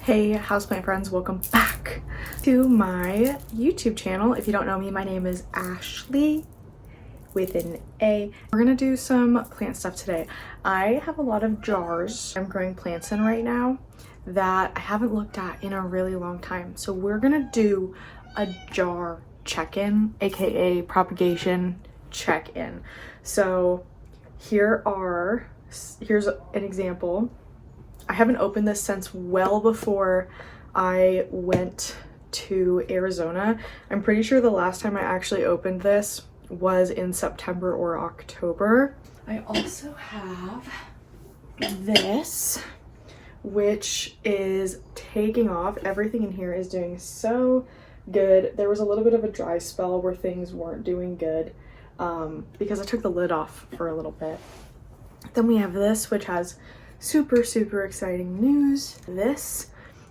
Hey houseplant friends, welcome back to my YouTube channel. If you don't know me, my name is Ashley with an A. We're gonna do some plant stuff today. I have a lot of jars I'm growing plants in right now that I haven't looked at in a really long time. So we're gonna do a jar check-in, aka propagation check-in. So here's an example. I haven't opened this since well before I went to Arizona. I'm pretty sure the last time I actually opened this was in September or October. I also have this, which is taking off. Everything in here is doing so good. There was a little bit of a dry spell where things weren't doing good because I took the lid off for a little bit. Then we have this, which has super exciting news. This,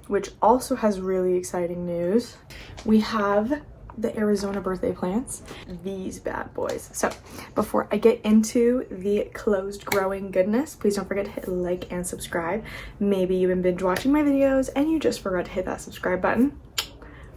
which also has really exciting news. We have the Arizona birthday plants, these bad boys. So before I get into the closed growing goodness, please don't forget to hit like and subscribe. Maybe you've been binge watching my videos and you just forgot to hit that subscribe button.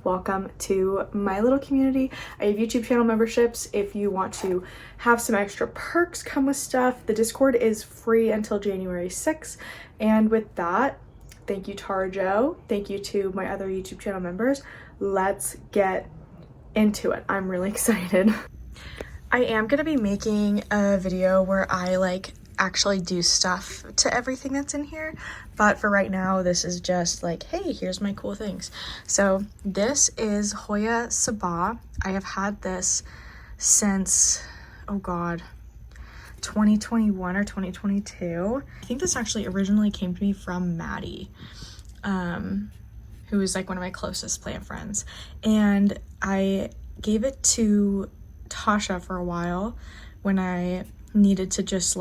Welcome to my little community. I have YouTube channel memberships if you want to have some extra perks come with stuff. The Discord is free until January 6th. And with that, thank you Tara Joe. Thank you to my other YouTube channel members. Let's get into it. I'm really excited. I am gonna be making a video where I actually do stuff to everything that's in here, but for right now this is just like, hey, here's my cool things. So this is Hoya saba. I have had this since, oh god, 2021 or 2022. I think this actually originally came to me from Maddie, who is like one of my closest plant friends, and I gave it to Tasha for a while when I needed to just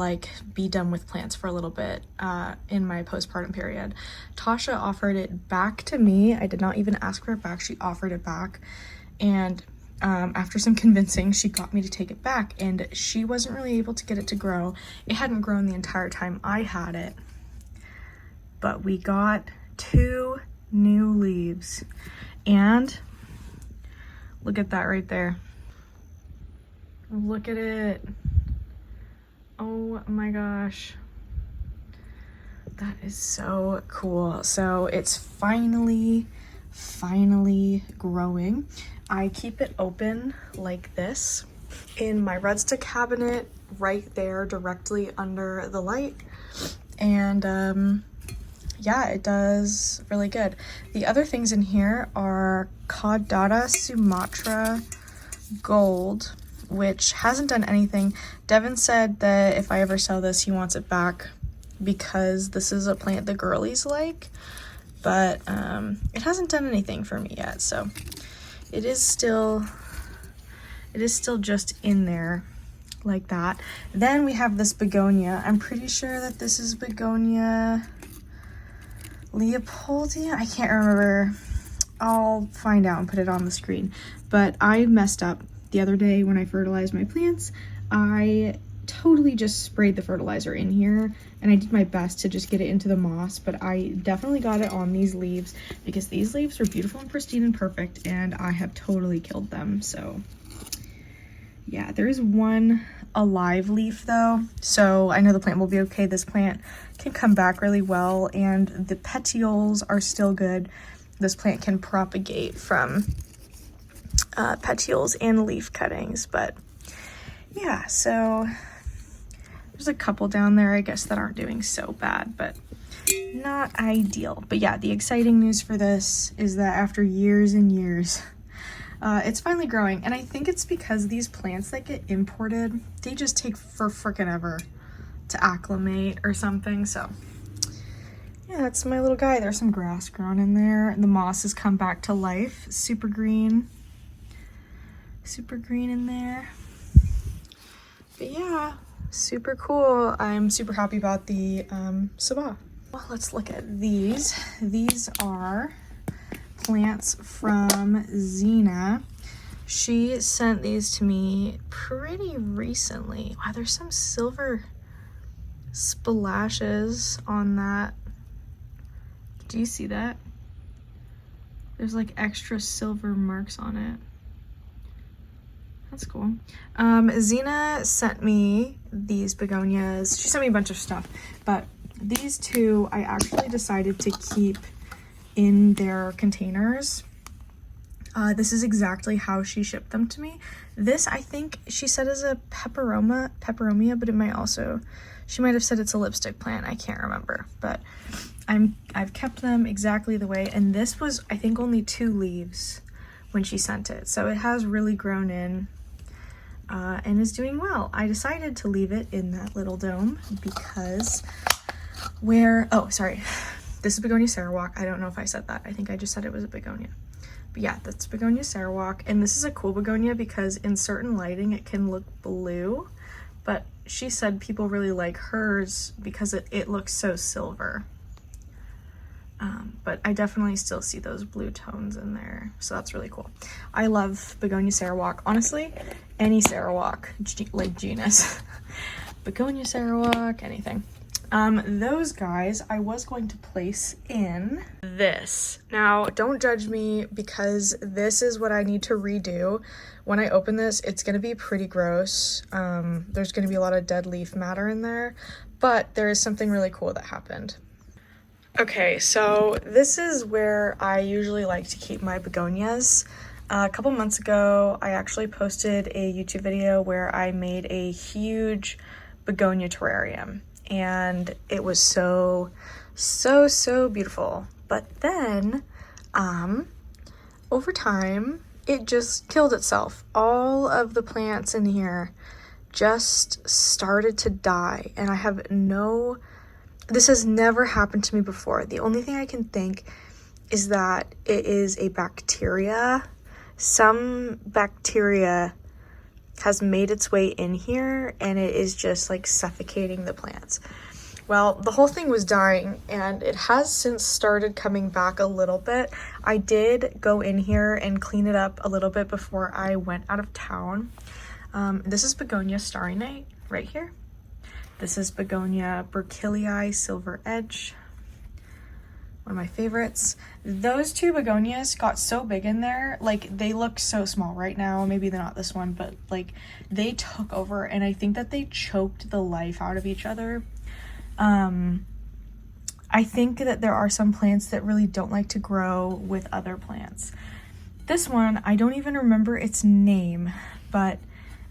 be done with plants for a little bit in my postpartum period. Tasha offered it back to me. I did not even ask for it back. She offered it back, and after some convincing, she got me to take it back, and she wasn't really able to get it to grow. It hadn't grown the entire time I had it, but we got 2 new leaves, and look at that right there. Look at it. Oh my gosh, that is so cool. So it's finally growing. I keep it open like this in my Redsta cabinet right there directly under the light, and yeah, it does really good. The other things in here are Caudata Sumatra Gold, which hasn't done anything. Devin said that if I ever sell this, he wants it back because this is a plant the girlies like, but it hasn't done anything for me yet, so it is still just in there like that. Then we have this begonia. I'm pretty sure that this is begonia Leopoldia. I can't remember. I'll find out and put it on the screen, but I messed up the other day when I fertilized my plants. I totally just sprayed the fertilizer in here, and I did my best to just get it into the moss, but I definitely got it on these leaves because these leaves were beautiful and pristine and perfect, and I have totally killed them. So yeah, there is one alive leaf though, so I know the plant will be okay. This plant can come back really well, and the petioles are still good. This plant can propagate from petioles and leaf cuttings. But yeah, so there's a couple down there I guess that aren't doing so bad, but not ideal. But yeah, the exciting news for this is that after years and years, it's finally growing, and I think it's because these plants that get imported, they just take for frickin' ever to acclimate or something. So yeah, that's my little guy. There's some grass growing in there. The moss has come back to life. Super green in there. But yeah, super cool. I'm super happy about the saba. Well, let's look at these. These are plants from Zena. She sent these to me pretty recently. Wow, there's some silver splashes on that. Do you see that? There's like extra silver marks on it. That's cool. Zena sent me these begonias. She sent me a bunch of stuff, but these two I actually decided to keep in their containers. This is exactly how she shipped them to me. This, I think she said is a peperomia, but it might also, she might have said it's a lipstick plant. I can't remember, but I've kept them exactly the way. And this was, I think, only 2 leaves when she sent it. So it has really grown in and is doing well. I decided to leave it in that little dome because oh, sorry. This is begonia sarawak. I don't know if I said that. I think I just said it was a begonia. But yeah, that's begonia sarawak. And this is a cool begonia because in certain lighting it can look blue, but she said people really like hers because it looks so silver. But I definitely still see those blue tones in there, so that's really cool. I love begonia sarawak. Honestly, any sarawak, like genus. Begonia sarawak, anything. Those guys I was going to place in this. Now, don't judge me because this is what I need to redo. When I open this, it's going to be pretty gross. There's going to be a lot of dead leaf matter in there, but there is something really cool that happened. Okay, so this is where I usually like to keep my begonias. A couple months ago, I actually posted a YouTube video where I made a huge begonia terrarium. And it was so beautiful. But then, over time, it just killed itself. All of the plants in here just started to die. And I have this has never happened to me before. The only thing I can think is that it is a bacteria. Some bacteria has made its way in here and it is just like suffocating the plants. Well, the whole thing was dying and it has since started coming back a little bit. I did go in here and clean it up a little bit before I went out of town. This is begonia starry night right here. This is begonia burkillii silver edge, one of my favorites. Those 2 begonias got so big in there, like they look so small right now. Maybe they're not this one, but like they took over and I think that they choked the life out of each other. I think that there are some plants that really don't like to grow with other plants. This one, I don't even remember its name, but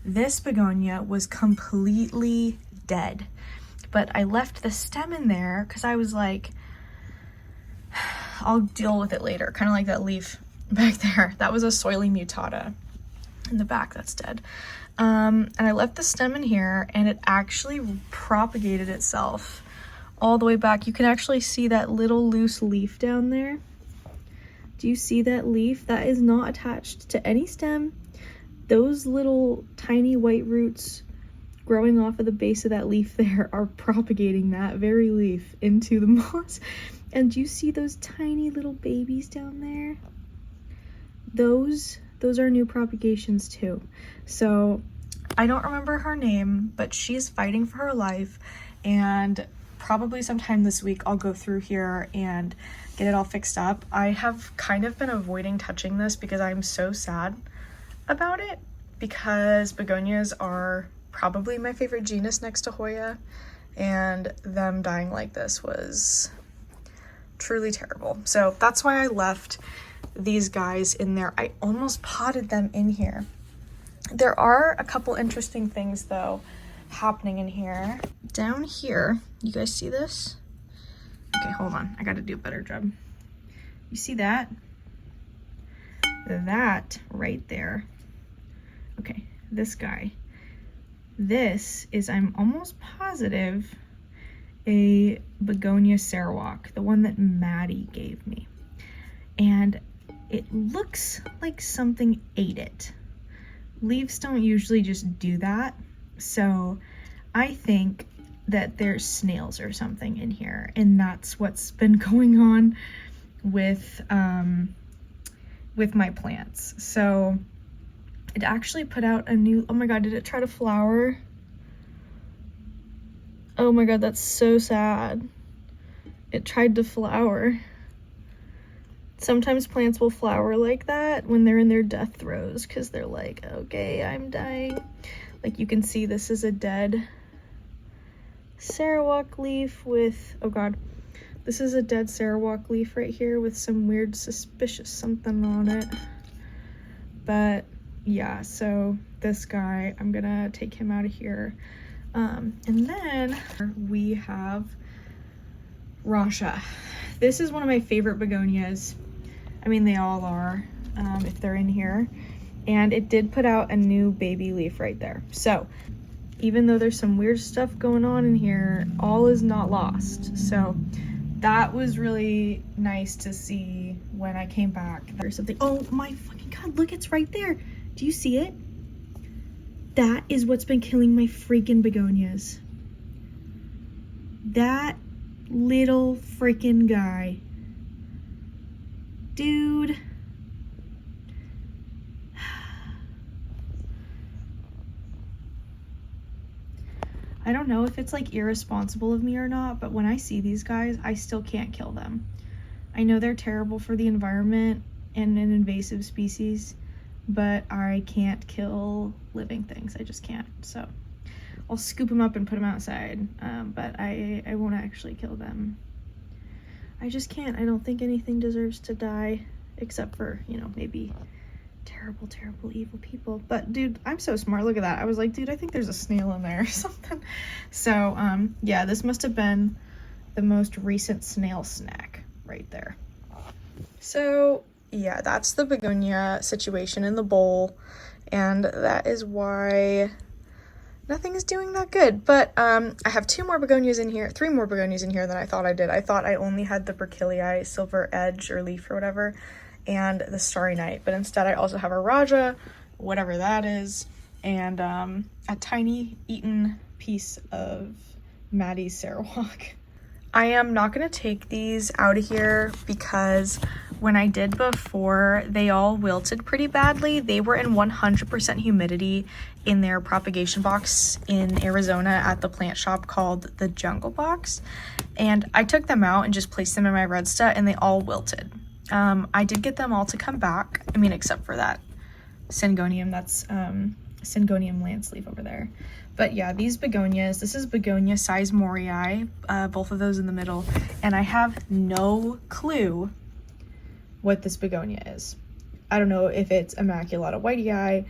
this begonia was completely dead. But I left the stem in there because I was like, I'll deal with it later. Kind of like that leaf back there. That was a soily mutata in the back that's dead. And I left the stem in here and it actually propagated itself all the way back. You can actually see that little loose leaf down there. Do you see that leaf? That is not attached to any stem. Those little tiny white roots growing off of the base of that leaf there are propagating that very leaf into the moss. And do you see those tiny little babies down there? Those are new propagations too. So I don't remember her name, but she's fighting for her life, and probably sometime this week I'll go through here and get it all fixed up. I have kind of been avoiding touching this because I'm so sad about it, because begonias are probably my favorite genus next to Hoya, and them dying like this was truly terrible. So that's why I left these guys in there. I almost potted them in here. There are a couple interesting things though happening in here. Down here, you guys see this? Okay, hold on, I gotta do a better job. You see that? That right there. Okay, this guy. This is, I'm almost positive, a begonia sarawak, the one that Maddie gave me. And it looks like something ate it. Leaves don't usually just do that, so I think that there's snails or something in here, and that's what's been going on with my plants. So it actually put out a new, oh my god, did it try to flower? Oh my god, that's so sad. It tried to flower. Sometimes plants will flower like that when they're in their death throes because they're like, okay, I'm dying. Like you can see this is a dead Sarawak leaf with, oh god, this is a dead Sarawak leaf right here with some weird suspicious something on it. But yeah, so this guy, I'm gonna take him out of here. And then we have Raja. This is one of my favorite begonias. I mean, they all are, if they're in here. And it did put out a new baby leaf right there. So even though there's some weird stuff going on in here, all is not lost. So that was really nice to see when I came back. There's something, oh my fucking god, look, it's right there. Do you see it? That is what's been killing my freaking begonias. That little freaking guy. Dude. I don't know if it's like irresponsible of me or not, but when I see these guys, I still can't kill them. I know they're terrible for the environment and an invasive species, but I can't kill living things. I just can't. So I'll scoop them up and put them outside, but I won't actually kill them. I just can't. I don't think anything deserves to die except for, you know, maybe terrible, terrible, evil people. But dude, I'm so smart. Look at that. I was like, dude, I think there's a snail in there or something. So yeah, this must have been the most recent snail snack right there. So yeah, that's the begonia situation in the bowl, and that is why nothing is doing that good. But I have three more begonias in here than I thought I did. I thought I only had the Berkeleii silver edge or leaf or whatever, and the starry night, but instead I also have a Raja, whatever that is, and a tiny eaten piece of Maddie's Sarawak. I am not going to take these out of here because when I did before, they all wilted pretty badly. They were in 100% humidity in their propagation box in Arizona at the plant shop called the Jungle Box. And I took them out and just placed them in my Redsta, and they all wilted. I did get them all to come back. I mean, except for that Syngonium, that's Syngonium lance leaf over there. But yeah, these begonias, this is Begonia Sizemorei, both of those in the middle, and I have no clue what this begonia is. I don't know if it's Immaculata Whitei.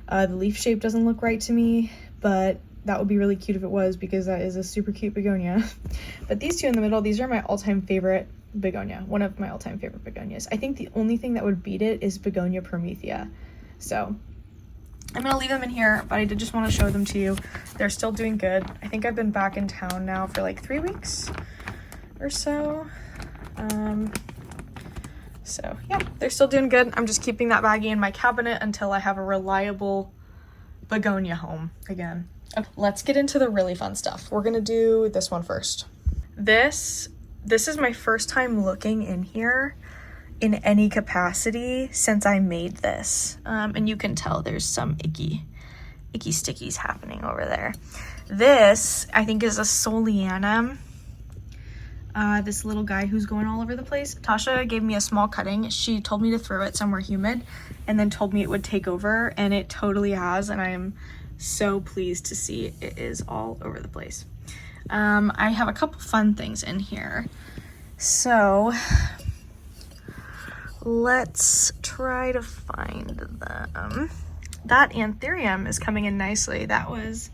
The leaf shape doesn't look right to me, but that would be really cute if it was, because that is a super cute begonia. But these two in the middle, these are my all-time favorite begonia, one of my all-time favorite begonias. I think the only thing that would beat it is Begonia Promethea. So I'm gonna leave them in here, but I did just want to show them to you. They're still doing good. I think I've been back in town now for like 3 weeks or so. So yeah, they're still doing good. I'm just keeping that baggie in my cabinet until I have a reliable begonia home again. Okay, let's get into the really fun stuff. We're gonna do this one first. This is my first time looking in here in any capacity since I made this. And you can tell there's some icky stickies happening over there. This, I think, is a Soleanum. This little guy who's going all over the place. Tasha gave me a small cutting. She told me to throw it somewhere humid and then told me it would take over, and it totally has, and I am so pleased to see it is all over the place. I have a couple fun things in here. So let's try to find them. That anthurium is coming in nicely. That was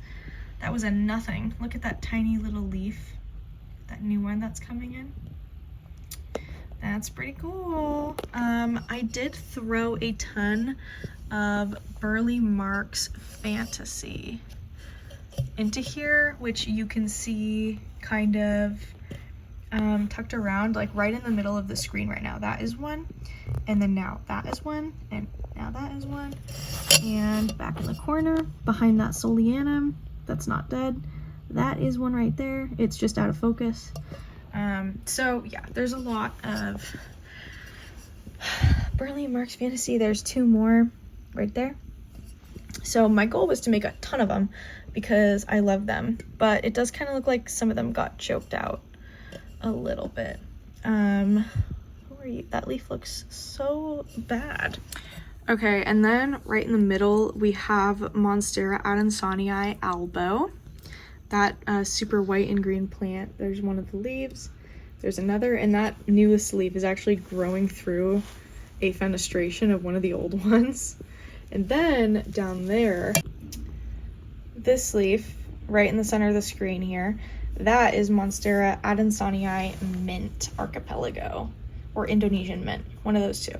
a nothing. Look at that tiny little leaf. That new one that's coming in. That's pretty cool. I did throw a ton of Burley Marks Fantasy into here, which you can see kind of tucked around, like right in the middle of the screen right now. That is one, and then now that is one, and now that is one, and back in the corner behind that Soleanum that's not dead, that is one right there. It's just out of focus. So yeah, there's a lot of Burley Marks Fantasy. There's two more right there. So my goal was to make a ton of them because I love them, but it does kind of look like some of them got choked out a little bit. Who That leaf looks so bad. Okay, and then right in the middle, we have Monstera adansonii albo. That super white and green plant. There's one of the leaves. There's another, and that newest leaf is actually growing through a fenestration of one of the old ones. And then down there, this leaf, right in the center of the screen here, that is Monstera adansonii mint archipelago, or Indonesian mint, one of those two.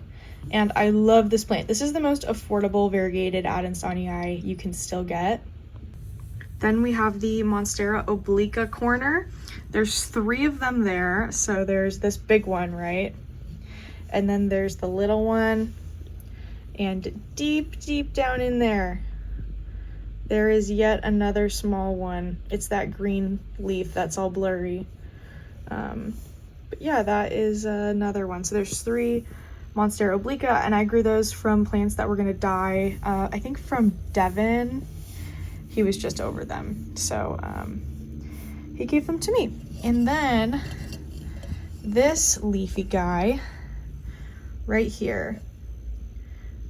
And I love this plant. This is the most affordable variegated adansonii you can still get. Then we have the Monstera obliqua corner. There's 3 of them there. So there's this big one, right? And then there's the little one. And deep, deep down in there, there is yet another small one. It's that green leaf that's all blurry. But yeah, that is another one. So there's 3 Monstera obliqua, and I grew those from plants that were gonna die, I think from Devin. He was just over them, so he gave them to me. And then this leafy guy right here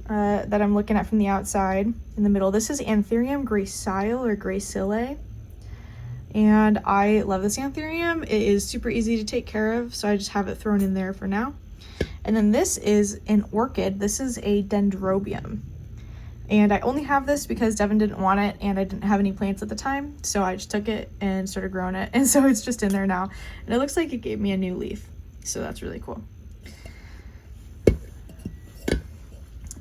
that I'm looking at from the outside in the middle, this is Anthurium gracile or gracile, and I love this Anthurium. It is super easy to take care of, so I just have it thrown in there for now. And then this is an orchid. This is a dendrobium. And I only have this because Devin didn't want it and I didn't have any plants at the time. So I just took it and started growing it. And so it's just in there now. And it looks like it gave me a new leaf. So that's really cool.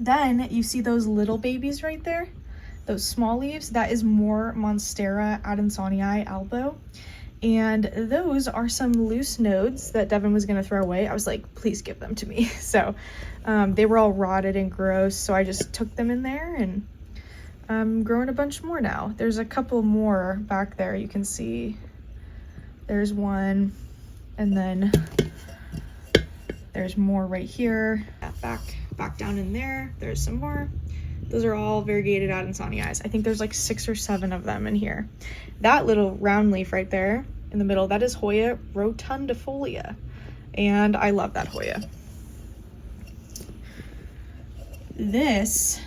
Then you see those little babies right there? Those small leaves? That is more Monstera adansonii albo. And those are some loose nodes that Devin was gonna throw away. I was like, please give them to me. So they were all rotted and gross, so I just took them in there, and I'm growing a bunch more now. There's a couple more back there. You can see there's one, and then there's more right here. Back down in there, there's some more. Those are all variegated adansonii. I think there's like 6 or 7 of them in here. That little round leaf right there in the middle, that is Hoya rotundifolia. And I love that Hoya. This,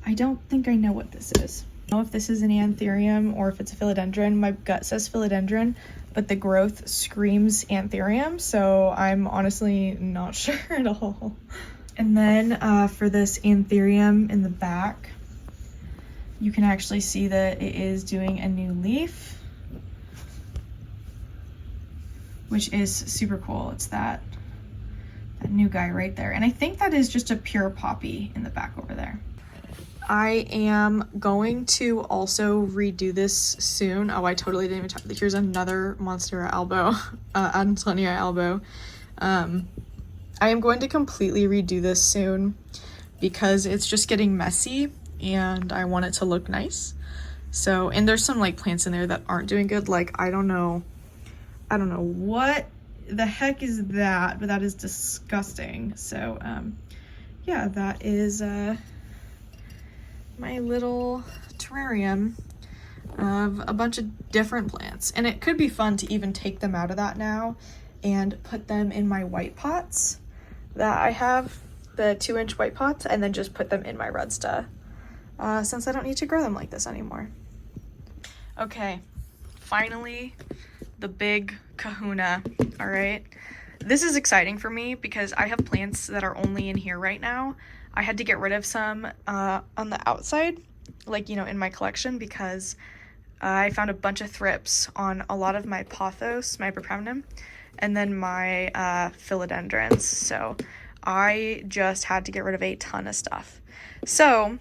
I don't think I know what this is. I don't know if this is an anthurium or if it's a philodendron. My gut says philodendron, but the growth screams anthurium, so I'm honestly not sure at all. And then for this anthurium in the back, you can actually see that it is doing a new leaf, which is super cool. It's that new guy right there. And I think that is just a pure poppy in the back over there. I am going to also redo this soon. Oh, I totally didn't even talk. Here's another Monstera albo, adansonii albo. I am going to completely redo this soon because it's just getting messy and I want it to look nice. So, and there's some like plants in there that aren't doing good. Like, I don't know what the heck is that, but that is disgusting. So, yeah, that is my little terrarium of a bunch of different plants. And it could be fun to even take them out of that now and put them in my white pots that I have, the 2-inch white pots, and then just put them in my Redsta, since I don't need to grow them like this anymore. Okay, finally, the big kahuna, all right? This is exciting for me because I have plants that are only in here right now. I had to get rid of some on the outside, like, you know, in my collection, because I found a bunch of thrips on a lot of my pothos, my Propagations, and then my philodendrons. So I just had to get rid of a ton of stuff. So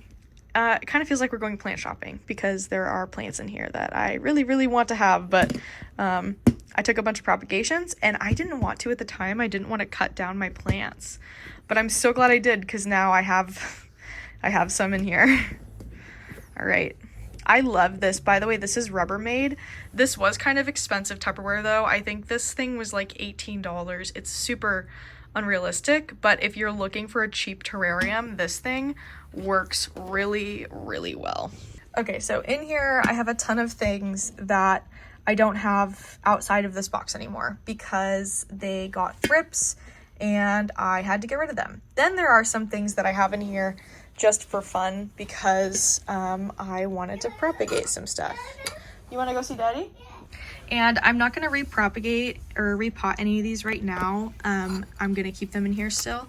it kind of feels like we're going plant shopping because there are plants in here that I really, really want to have, but I took a bunch of propagations and I didn't want to at the time. I didn't want to cut down my plants, but I'm so glad I did because now I have some in here. All right. I love this. By the way, this is Rubbermaid. This was kind of expensive Tupperware though. I think this thing was like $18. It's super unrealistic, but if you're looking for a cheap terrarium, this thing works really, really well. Okay, so in here I have a ton of things that I don't have outside of this box anymore because they got thrips and I had to get rid of them. Then there are some things that I have in here just for fun because I wanted to propagate some stuff. You want to go see Daddy? And I'm not going to repropagate or repot any of these right now. I'm going to keep them in here still,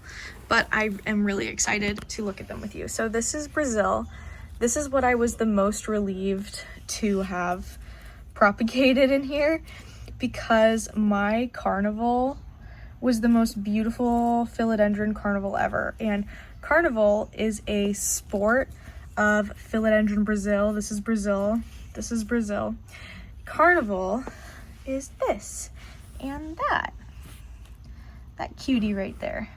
but I am really excited to look at them with you. So this is Brazil. This is what I was the most relieved to have propagated in here because my carnival was the most beautiful philodendron carnival ever. And carnival is a sport of philodendron Brazil. This is Brazil. This is Brazil. Carnival is this and that cutie right there.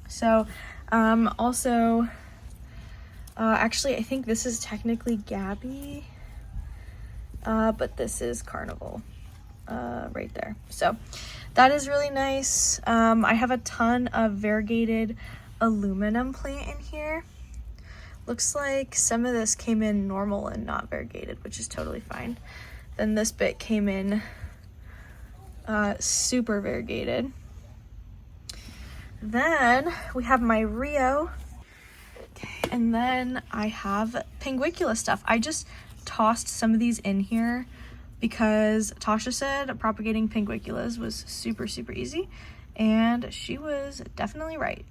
So also actually I think this is technically Gabby, but this is Carnival right there. So that is really nice. I have a ton of variegated aluminum plant in here. Looks like some of this came in normal and not variegated, which is totally fine. Then this bit came in super variegated. Then we have my Rio. Okay, and then I have Pinguicula stuff. I just tossed some of these in here because Tasha said propagating Pinguiculas was super, super easy. And she was definitely right,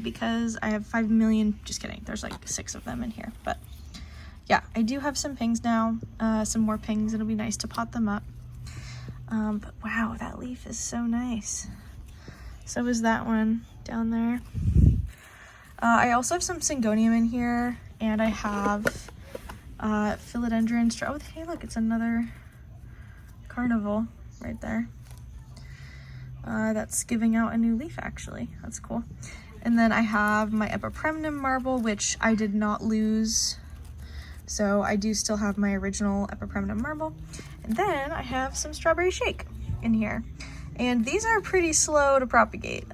because I have 5 million, just kidding, there's like 6 of them in here. But yeah, I do have some pings now, some more pings. It'll be nice to pot them up. But wow, that leaf is so nice. So is that one down there. I also have some Syngonium in here, and I have philodendron. Oh, hey, look, it's another carnival right there. That's giving out a new leaf, actually. That's cool. And then I have my Epipremnum marble, which I did not lose. So I do still have my original Epipremnum marble. And then I have some strawberry shake in here. And these are pretty slow to propagate.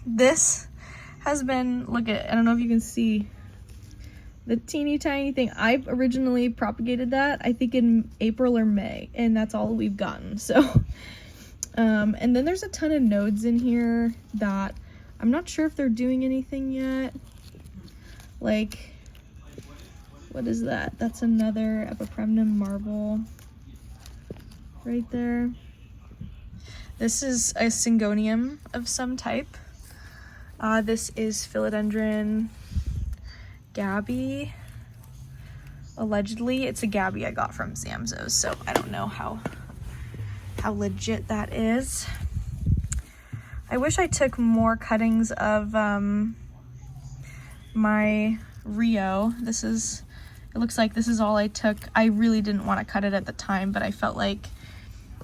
This has been, look at, I don't know if you can see the teeny tiny thing. I originally propagated that, I think in April or May, and that's all we've gotten. So and then there's a ton of nodes in here that I'm not sure if they're doing anything yet. Like, what is that? That's another Epipremnum marble right there. This is a Syngonium of some type. This is philodendron Gabby. Allegedly, it's a Gabby I got from Zamzo's, so I don't know how legit that is. I wish I took more cuttings of my Rio. It looks like this is all I took. I really didn't want to cut it at the time, but I felt like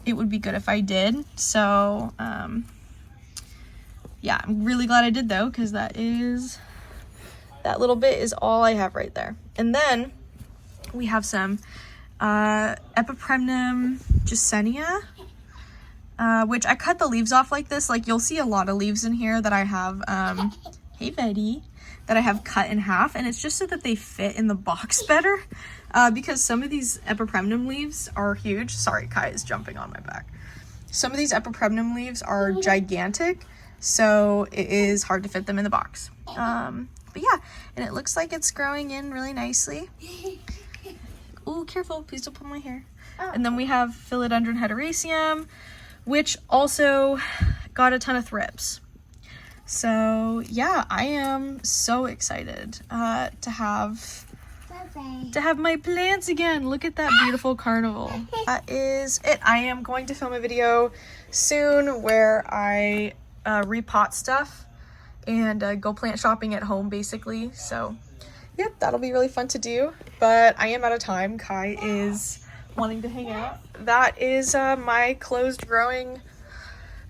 it would be good if I did. So yeah, I'm really glad I did though, because that little bit is all I have right there. And then we have some Epipremnum Gisenia, which I cut the leaves off like this. Like, you'll see a lot of leaves in here that I have, hey Betty, that I have cut in half, and it's just so that they fit in the box better, because some of these Epipremnum leaves are huge. Sorry, Kai is jumping on my back. Some of these Epipremnum leaves are gigantic, so it is hard to fit them in the box. But yeah, and it looks like it's growing in really nicely. Oh, careful, please don't pull my hair. And then we have Philodendron Hederaceum, which also got a ton of thrips. So yeah, I am so excited to have my plants again. Look at that beautiful carnival. That is it. I am going to film a video soon where I repot stuff and go plant shopping at home, basically. So yep, that'll be really fun to do, but I am out of time. Kai is wanting to hang out. That is my closed growing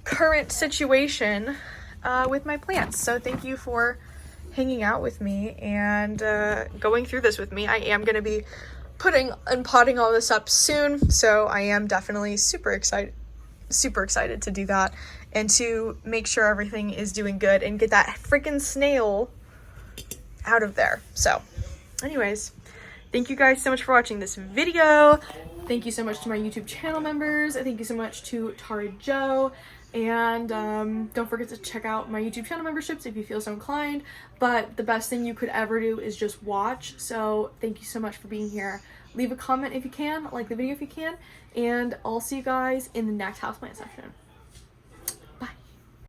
current situation with my plants. So thank you for hanging out with me and going through this with me. I am going to be putting and potting all this up soon, so I am definitely super excited to do that and to make sure everything is doing good and get that freaking snail out of there. So anyways, thank thank you guys so much for watching this video. Thank you so much to my YouTube channel members. Thank you so much to Tari Joe. And don't forget to check out my YouTube channel memberships if you feel so inclined. But the best thing you could ever do is just watch. So thank you so much for being here. Leave a comment if you can, like the video if you can, and I'll see you guys in the next houseplant section.